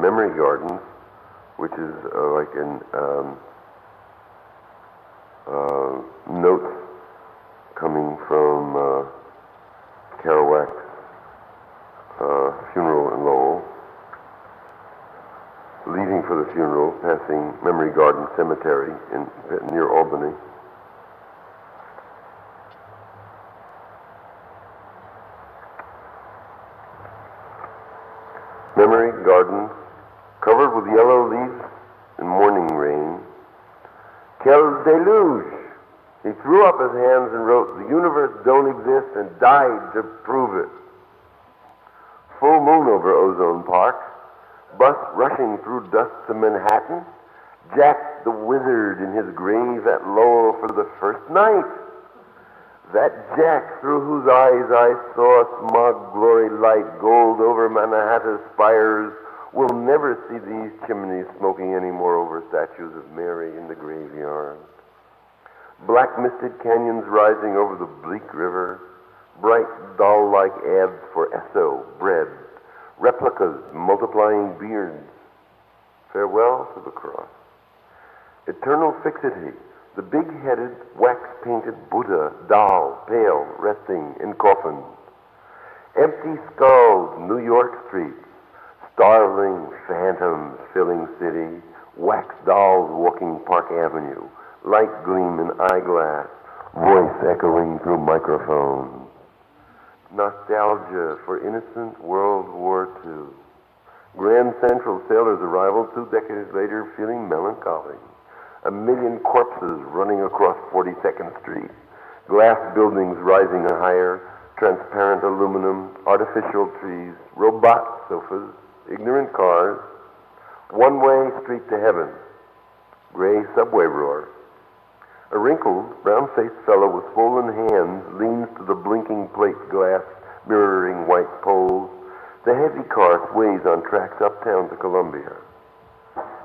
Memory Gardens, which is like in notes coming from Kerouac's funeral in Lowell, leaving for the funeral, passing Memory Garden Cemetery near Albany. Memory Garden, covered with yellow leaves and morning rain. Quel déluge! He threw up his hands and wrote, "The universe don't exist," and died to prove it. Full moon over Ozone Park. Bus rushing through dust to Manhattan. Jack the Wizard in his grave at Lowell for the first night. That Jack through whose eyes I saw smog glory light gold over Manhattan's spires will never see these chimneys smoking anymore over statues of Mary in the graveyard. Black misted canyons rising over the bleak river, bright doll-like ads for Esso, bread, replicas multiplying beards. Farewell to the cross. Eternal fixity, the big-headed, wax-painted Buddha, doll, pale, resting in coffin. Empty-skulled New York streets, starveling phantoms filling city, wax dolls walking Park Avenue, light gleam in eyeglass, voice echoing through microphone. Nostalgia for innocent World War II. Grand Central sailor's arrival 2 decades later, feeling melancholy. A million corpses running across 42nd Street. Glass buildings rising higher, transparent aluminum, artificial trees, robot sofas, ignorant cars. One-way street to heaven. Gray subway roar. A wrinkled, brown-faced fellow with swollen hands leans to the blinking plate glass mirroring white poles. The heavy car sways on tracks uptown to Columbia.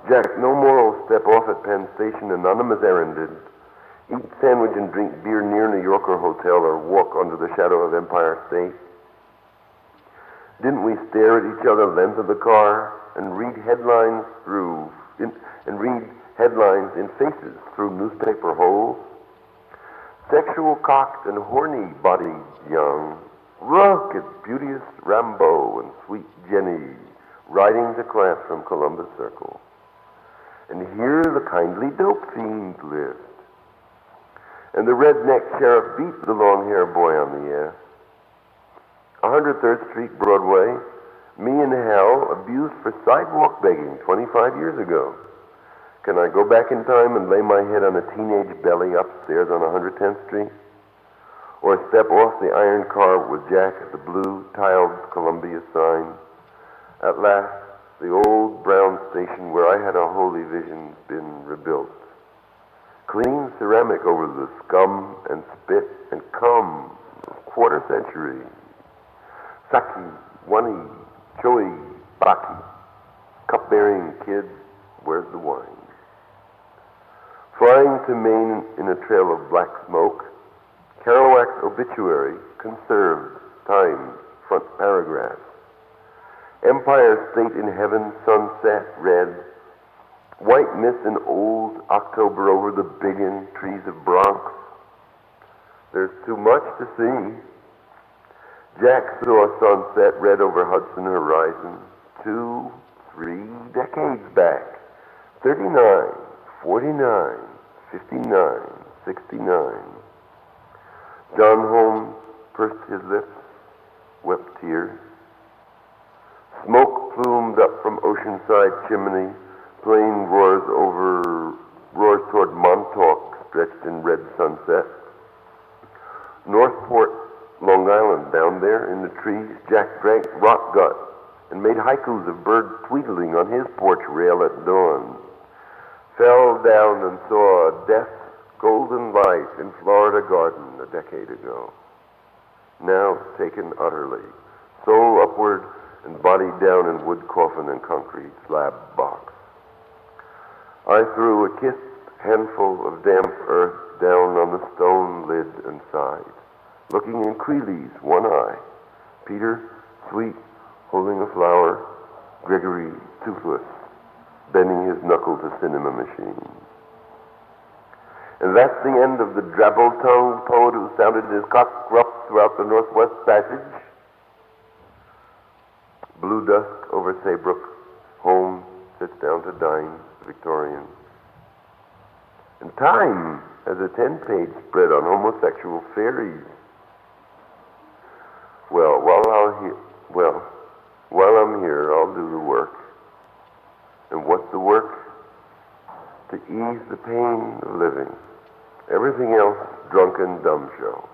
Jack no more will step off at Penn Station, anonymous erranded, eat sandwich and drink beer near New Yorker Hotel, or walk under the shadow of Empire State. Didn't we stare at each other length of the car and read headlines in faces through newspaper holes? Sexual cocked and horny bodied young. Look at beauteous Rambo and sweet Jenny riding to class from Columbus Circle. And here the kindly dope fiend lived. And the redneck sheriff beat the long-haired boy on the ass. 103rd Street, Broadway, me in hell, abused for sidewalk begging 25 years ago. Can I go back in time and lay my head on a teenage belly upstairs on 110th Street? Or step off the iron car with Jack at the blue tiled Columbia sign? At last, the old brown station where I had a holy vision's been rebuilt. Clean ceramic over the scum and spit and cum of quarter century. Saki, Wani, Choi, Baki. Cup-bearing kid, where's the wine? Flying to Maine in a trail of black smoke, Kerouac's obituary, conserved, Times, front paragraph. Empire State in heaven, sunset, red. White mist in old October over the billion trees of Bronx. There's too much to see. Jack saw sunset red over Hudson horizon 2, 3 decades back. 39, 49, 59, 69. John Holmes pursed his lips, wept tears. Smoke plumed up from Oceanside chimney. Plane roars toward Montauk, stretched in red sunset. Northport, Long Island, down there in the trees, Jack drank rock gut and made haikus of birds tweedling on his porch rail at dawn. Fell down and saw death's golden light in Florida Garden a decade ago. Now taken utterly, soul upward and body down in wood coffin and concrete slab box. I threw a kissed handful of damp earth down on the stone lid and sighed, looking in Creeley's one eye. Peter, sweet, holding a flower, Gregory Toothless, bending his knuckle to cinema machines. And that's the end of the drabble-tongued poet who sounded his cock gruff throughout the Northwest Passage. Blue dusk over Saybrook, Holmes sits down to dine, Victorian. And Time has a 10-page spread on homosexual fairies. Well, while I'm here, I'll do the work. And what's the work? To ease the pain of living. Everything else, drunken dumb show.